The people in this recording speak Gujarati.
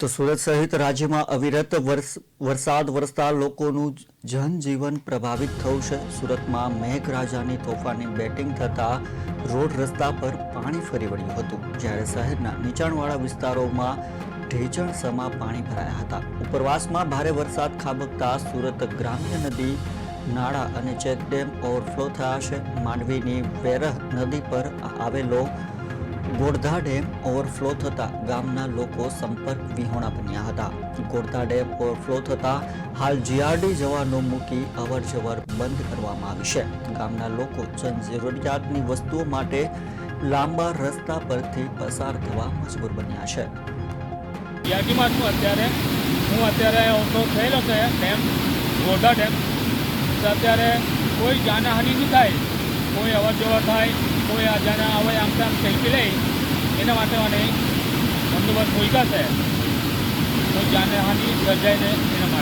તો સુરત સહિત રાજ્યમાં અવિરત વરસાદ વરસતા લોકોનું જનજીવન પ્રભાવિત થયું છે। સુરતમાં મેઘરાજાની તોફાની બેટિંગ થતા રોડ રસ્તા પર પાણી ફરી વળ્યું હતું, જ્યારે શહેરના નીચાણવાળા વિસ્તારોમાં ઢેચણસમાં પાણી ભરાયા હતા। ઉપરવાસમાં ભારે વરસાદ ખાબકતા સુરત ગ્રામ્ય નદી, નાળા અને ચેકડેમ ઓવરફ્લો થયા છે। માંડવીની વેરહ નદી પર આવેલો ગોરધા ડેમ ઓવરફ્લો થતા ગામના લોકો સંપર્ક વિહોણા બન્યા હતા। ગોરધા ડેમ ઓવરફ્લો થતા હાલ જીઆરડી જવાનો મૂકી અવરજવર બંધ કરવામાં આવી છે। ગામના લોકો જનજરૂરિયાતની વસ્તુઓ માટે લાંબા રસ્તા પરથી પસાર થવા મજબૂર બન્યા છે। યાગીમાં હું અત્યારે ઓવરફ્લો થયેલો છે ડેમ, ગોરધા ડેમ। અત્યારે કોઈ જાનહાનિ નહીં થાય, કોઈ અવરજવર થાય, કોઈ આ જાના આવે આમ તેમ સેલ્ફી લે, એના માટે મને બંદોબસ્ત મૂક્યા છે। કોઈ જાનહાનિ સર્જાય ને એના માટે।